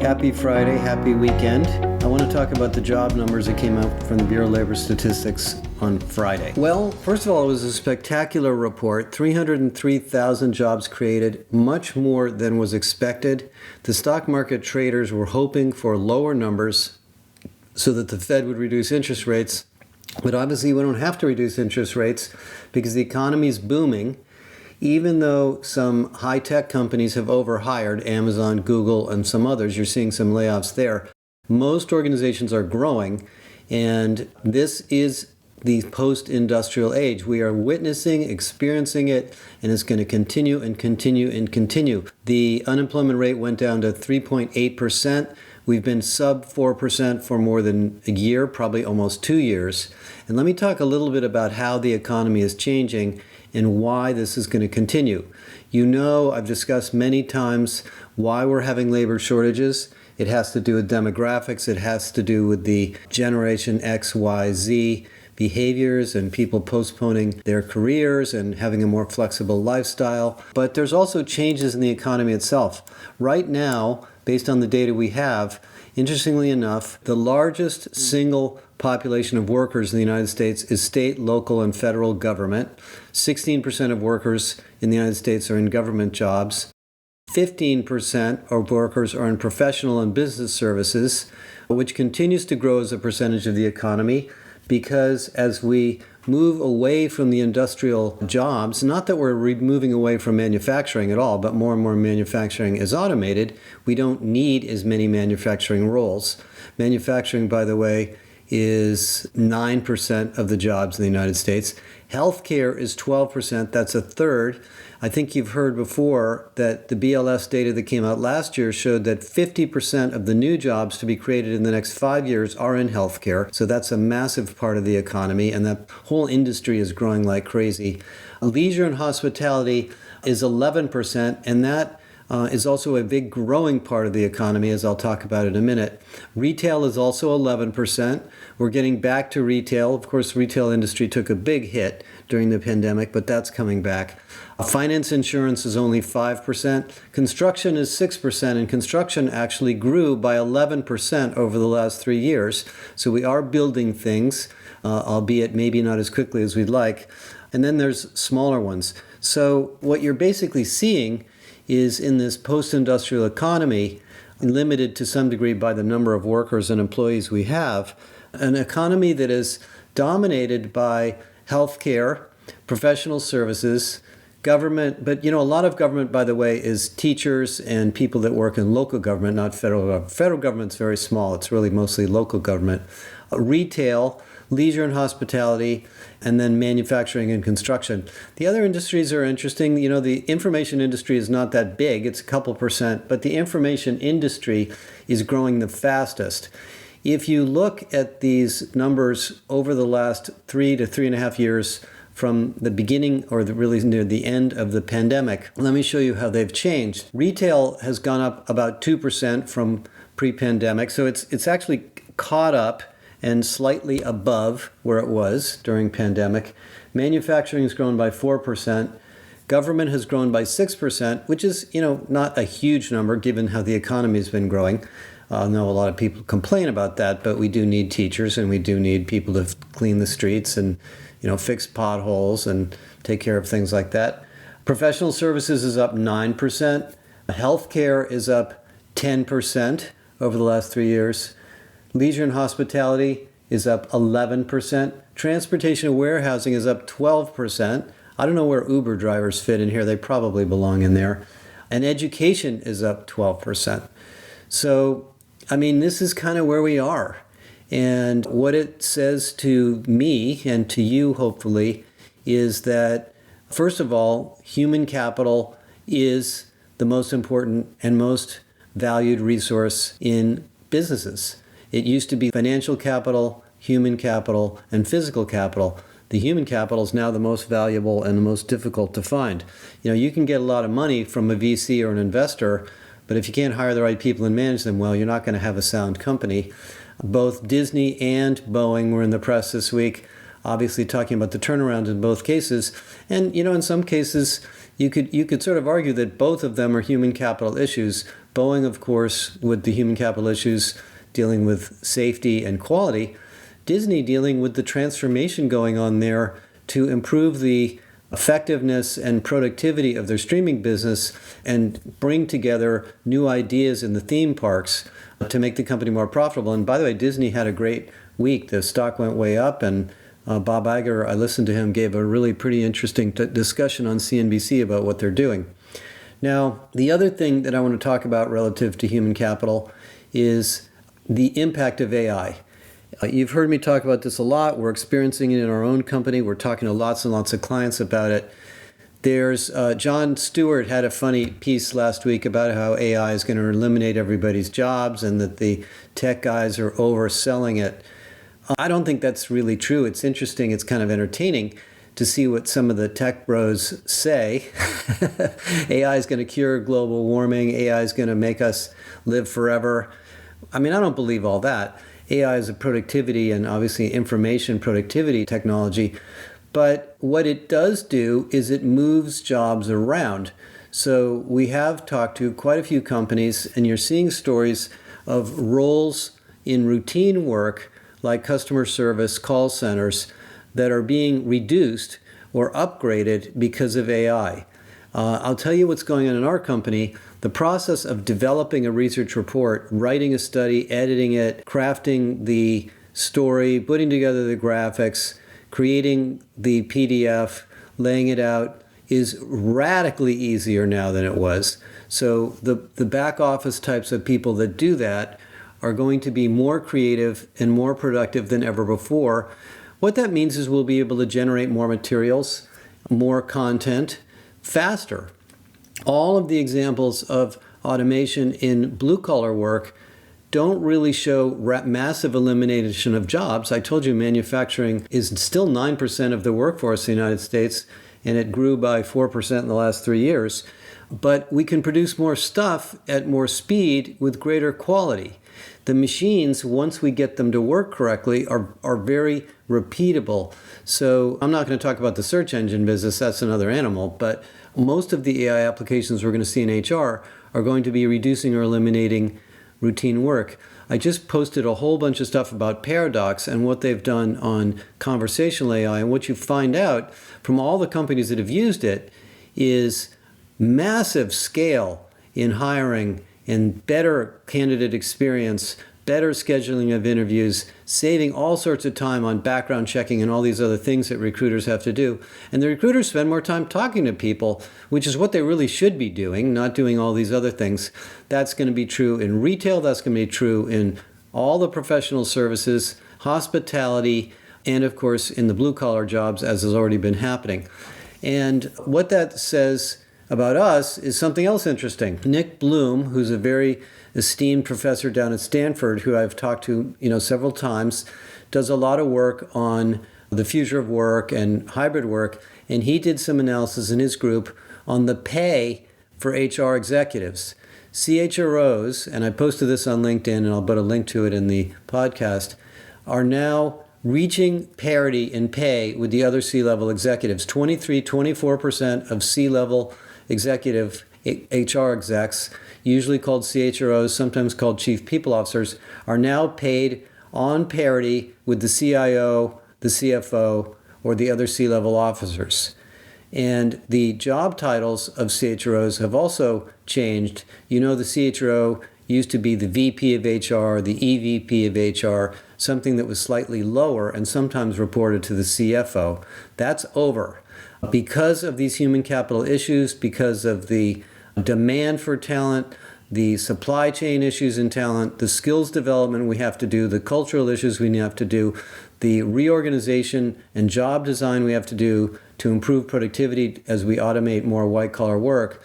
Happy Friday, happy weekend. I want to talk about the job numbers that came out from the Bureau of Labor Statistics on Friday. Well, first of all, it was a spectacular report. 303,000 jobs created, much more than was expected. The stock market traders were hoping for lower numbers so that the Fed would reduce interest rates. But obviously, we don't have to reduce interest rates because the economy is booming. Even though some high-tech companies have overhired, Amazon, Google, and some others, you're seeing some layoffs there. Most organizations are growing, and this is the post-industrial age. We are witnessing, experiencing it, and it's going to continue and continue and continue. The unemployment rate went down to 3.8%. We've been sub 4% for more than a year, probably almost 2 years. And let me talk a little bit about how the economy is changing and why this is going to continue. You know, I've discussed many times why we're having labor shortages. It has to do with demographics. It has to do with the Generation X, Y, Z behaviors and people postponing their careers and having a more flexible lifestyle. But there's also changes in the economy itself. Right now, based on the data we have, interestingly enough, the largest single population of workers in the United States is state, local, and federal government. 16% of workers in the United States are in government jobs. 15% of workers are in professional and business services, which continues to grow as a percentage of the economy because as we move away from the industrial jobs, not that we're moving away from manufacturing at all, but more and more manufacturing is automated, we don't need as many manufacturing roles. Manufacturing, by the way, is 9% of the jobs in the United States. Healthcare is 12%, that's a third. I think you've heard before that the BLS data that came out last year showed that 50% of the new jobs to be created in the next 5 years are in healthcare. So that's a massive part of the economy, and that whole industry is growing like crazy. Leisure and hospitality is 11%, and that is also a big growing part of the economy, as I'll talk about in a minute. Retail is also 11%. We're getting back to retail. Of course, the retail industry took a big hit during the pandemic, but that's coming back. Finance insurance is only 5%. Construction is 6%, and construction actually grew by 11% over the last 3 years. So we are building things, albeit maybe not as quickly as we'd like. And then there's smaller ones. So what you're basically seeing is in this post-industrial economy, limited to some degree by the number of workers and employees we have, an economy that is dominated by healthcare, professional services, government, but a lot of government, by the way, is teachers and people that work in local government, not federal government. Federal government's very small. It's really mostly local government. Retail, leisure and hospitality, and then manufacturing and construction. The other industries are interesting. The information industry is not that big. It's a couple percent, but the information industry is growing the fastest. If you look at these numbers over the last 3 to 3.5 years from the beginning or really near the end of the pandemic, let me show you how they've changed. Retail has gone up about 2% from pre-pandemic, so it's actually caught up and slightly above where it was during pandemic. Manufacturing has grown by 4%. Government has grown by 6%, which is, not a huge number given how the economy has been growing. I know a lot of people complain about that, but we do need teachers and we do need people to clean the streets and, fix potholes and take care of things like that. Professional services is up 9%. Healthcare is up 10% over the last 3 years. Leisure and hospitality is up 11%. Transportation and warehousing is up 12%. I don't know where Uber drivers fit in here. They probably belong in there. And education is up 12%. So, this is kind of where we are. And what it says to me and to you, hopefully, is that, first of all, human capital is the most important and most valued resource in businesses. It used to be financial capital, human capital, and physical capital. The human capital is now the most valuable and the most difficult to find. You can get a lot of money from a VC or an investor, but if you can't hire the right people and manage them well, you're not going to have a sound company. Both Disney and Boeing were in the press this week. obviously talking about the turnaround in both cases. And, in some cases, you could sort of argue that both of them are human capital issues. Boeing, of course, with the human capital issues dealing with safety and quality. Disney dealing with the transformation going on there to improve the effectiveness and productivity of their streaming business and bring together new ideas in the theme parks to make the company more profitable. And by the way, Disney had a great week. The stock went way up, and Bob Iger, I listened to him, gave a really pretty interesting discussion on CNBC about what they're doing. Now, the other thing that I want to talk about relative to human capital is the impact of AI. You've heard me talk about this a lot. We're experiencing it in our own company. We're talking to lots and lots of clients about it. There's John Stewart had a funny piece last week about how AI is going to eliminate everybody's jobs and that the tech guys are overselling it. I don't think that's really true. It's interesting. It's kind of entertaining to see what some of the tech bros say. AI is going to cure global warming. AI is going to make us live forever. I mean, I don't believe all that. AI is a productivity and obviously information productivity technology. But what it does do is it moves jobs around. So we have talked to quite a few companies, and you're seeing stories of roles in routine work like customer service, call centers, that are being reduced or upgraded because of AI. I'll tell you what's going on in our company. The process of developing a research report, writing a study, editing it, crafting the story, putting together the graphics, creating the PDF, laying it out, is radically easier now than it was. So the back office types of people that do that are going to be more creative and more productive than ever before. What that means is we'll be able to generate more materials, more content, faster. All of the examples of automation in blue-collar work don't really show massive elimination of jobs. I told you manufacturing is still 9% of the workforce in the United States, and it grew by 4% in the last 3 years. But we can produce more stuff at more speed with greater quality. The machines, once we get them to work correctly, are very repeatable. So I'm not going to talk about the search engine business, that's another animal, but most of the AI applications we're going to see in HR are going to be reducing or eliminating routine work. I just posted a whole bunch of stuff about Paradox and what they've done on conversational AI, and what you find out from all the companies that have used it is massive scale in hiring and better candidate experience, better scheduling of interviews, saving all sorts of time on background checking and all these other things that recruiters have to do. And the recruiters spend more time talking to people, which is what they really should be doing, not doing all these other things. That's going to be true in retail. That's going to be true in all the professional services, hospitality, and of course in the blue-collar jobs, as has already been happening. And what that says about us is something else interesting. Nick Bloom, who's a very esteemed professor down at Stanford, who I've talked to several times, does a lot of work on the future of work and hybrid work, and he did some analysis in his group on the pay for HR executives. CHROs, and I posted this on LinkedIn, and I'll put a link to it in the podcast, are now reaching parity in pay with the other C-level executives. 24% of C-level executive HR execs, usually called CHROs, sometimes called chief people officers, are now paid on parity with the CIO, the CFO, or the other C-level officers. And the job titles of CHROs have also changed. The CHRO used to be the VP of HR, the EVP of HR, something that was slightly lower and sometimes reported to the CFO. That's over. Because of these human capital issues, because of the demand for talent, the supply chain issues in talent, the skills development we have to do, the cultural issues we have to do, the reorganization and job design we have to do to improve productivity as we automate more white-collar work,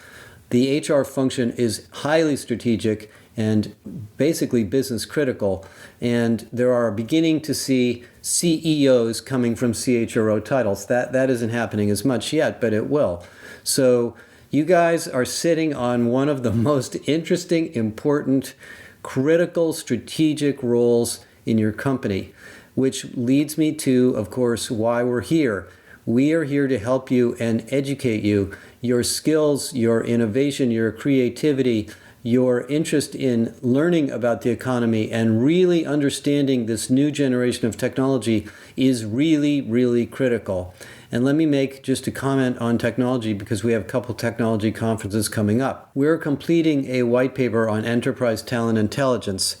the HR function is highly strategic and basically business critical. And there are beginning to see CEOs coming from CHRO titles. That isn't happening as much yet, but it will. So you guys are sitting on one of the most interesting, important, critical, strategic roles in your company. which leads me to, of course, why we're here. We are here to help you and educate you. Your skills, your innovation, your creativity, your interest in learning about the economy and really understanding this new generation of technology is really, really critical. And let me make just a comment on technology because we have a couple technology conferences coming up. We're completing a white paper on enterprise talent intelligence.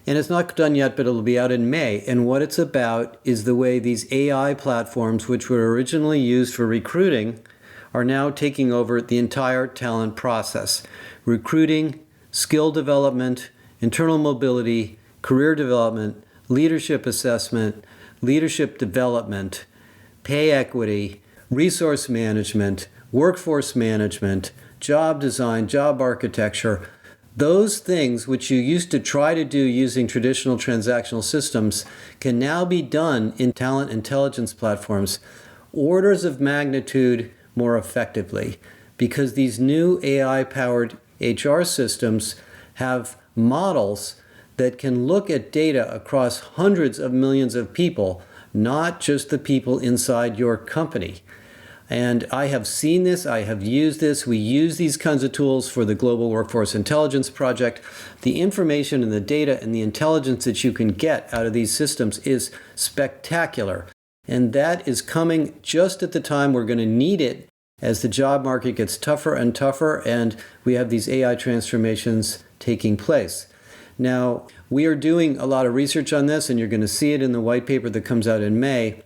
And it's not done yet, but it'll be out in May. And what it's about is the way these AI platforms, which were originally used for recruiting, are now taking over the entire talent process. Recruiting, skill development, internal mobility, career development, leadership assessment, leadership development, pay equity, resource management, workforce management, job design, job architecture. Those things which you used to try to do using traditional transactional systems can now be done in talent intelligence platforms orders of magnitude more effectively, because these new AI-powered HR systems have models that can look at data across hundreds of millions of people, not just the people inside your company. And I have seen this, I have used this. We use these kinds of tools for the Global Workforce Intelligence Project. The information and the data and the intelligence that you can get out of these systems is spectacular. And that is coming just at the time we're going to need it as the job market gets tougher and tougher and we have these AI transformations taking place. Now, we are doing a lot of research on this, and you're going to see it in the white paper that comes out in May.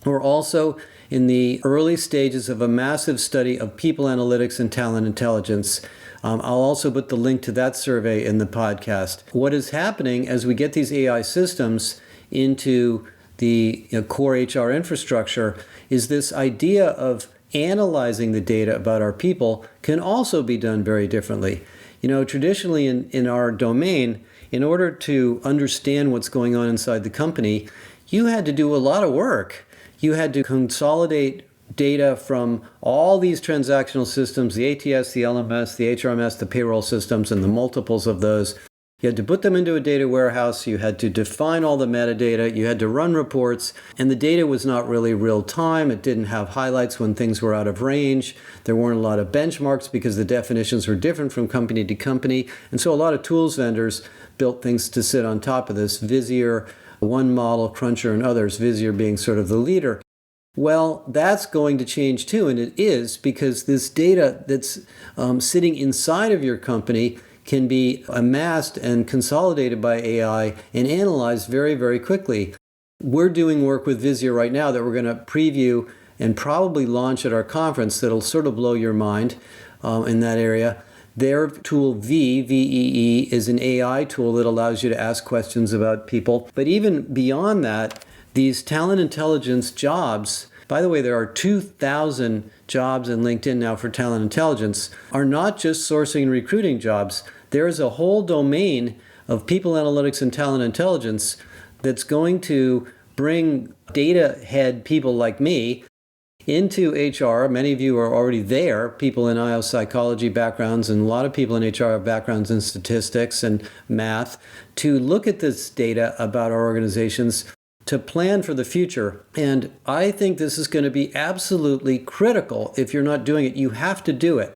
We're also in the early stages of a massive study of people analytics and talent intelligence. I'll also put the link to that survey in the podcast. What is happening as we get these AI systems into the core HR infrastructure is this idea of analyzing the data about our people can also be done very differently. Traditionally in our domain, in order to understand what's going on inside the company, you had to do a lot of work. You had to consolidate data from all these transactional systems, the ATS, the LMS, the HRMS, the payroll systems, and the multiples of those. You had to put them into a data warehouse. You had to define all the metadata. You had to run reports. And the data was not really real time. It didn't have highlights when things were out of range. There weren't a lot of benchmarks because the definitions were different from company to company. And so a lot of tools vendors built things to sit on top of this. Visier, One Model, Cruncher, and others, Visier being sort of the leader. Well, that's going to change too, and it is, because this data that's sitting inside of your company can be amassed and consolidated by AI and analyzed very, very quickly. We're doing work with Visier right now that we're going to preview and probably launch at our conference that'll sort of blow your mind in that area. Their tool VEE, is an AI tool that allows you to ask questions about people. But even beyond that, these talent intelligence jobs, by the way, there are 2,000 jobs in LinkedIn now for talent intelligence, are not just sourcing and recruiting jobs. There is a whole domain of people analytics and talent intelligence that's going to bring data head people like me into HR. Many of you are already there, people in IO psychology backgrounds, and a lot of people in HR have backgrounds in statistics and math, to look at this data about our organizations to plan for the future. And I think this is going to be absolutely critical. If you're not doing it, you have to do it.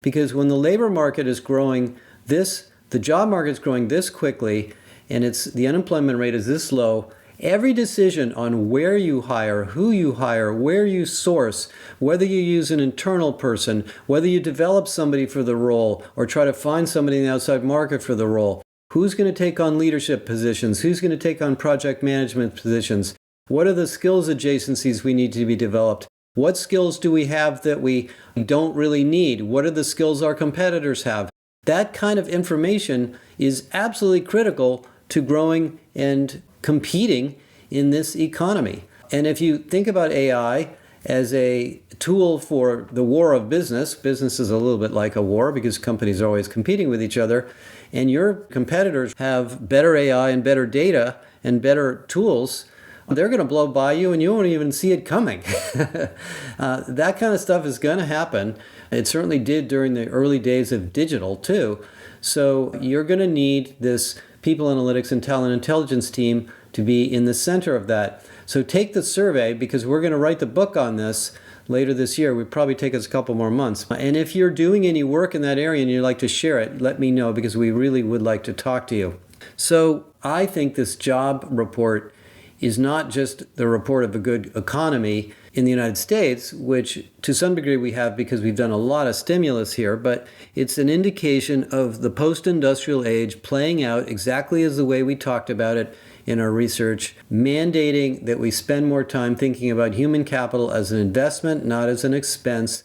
Because when the labor market is growing the job market is growing this quickly, and the unemployment rate is this low, every decision on where you hire, who you hire, where you source, whether you use an internal person, whether you develop somebody for the role, or try to find somebody in the outside market for the role, who's going to take on leadership positions, who's going to take on project management positions, what are the skills adjacencies we need to be developed, what skills do we have that we don't really need, what are the skills our competitors have. That kind of information is absolutely critical to growing and competing in this economy. And if you think about AI as a tool for the war of business is a little bit like a war because companies are always competing with each other, and your competitors have better AI and better data and better tools, they're going to blow by you and you won't even see it coming. That kind of stuff is going to happen. It certainly did during the early days of digital too. So you're going to need this people analytics and talent intelligence team to be in the center of that. So take the survey, because we're going to write the book on this later this year. It probably take us a couple more months. And if you're doing any work in that area and you'd like to share it, let me know, because we really would like to talk to you. So I think this job report is not just the report of a good economy in the United States, which to some degree we have because we've done a lot of stimulus here, but it's an indication of the post-industrial age playing out exactly as the way we talked about it in our research, mandating that we spend more time thinking about human capital as an investment, not as an expense.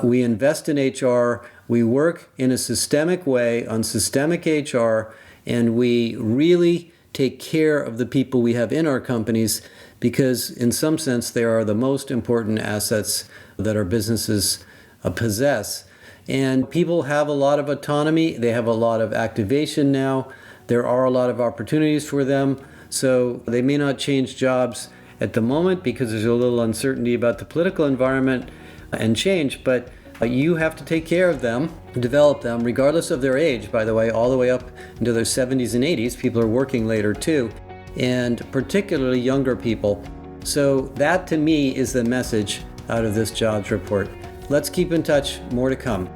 We invest in HR, we work in a systemic way on systemic HR, and we really take care of the people we have in our companies, because in some sense they are the most important assets that our businesses possess. And people have a lot of autonomy, they have a lot of activation now, there are a lot of opportunities for them, so they may not change jobs at the moment because there's a little uncertainty about the political environment and change, but you have to take care of them, develop them, regardless of their age, by the way, all the way up into their 70s and 80s. People are working later too, and particularly younger people. So that to me is the message out of this jobs report. Let's keep in touch, more to come.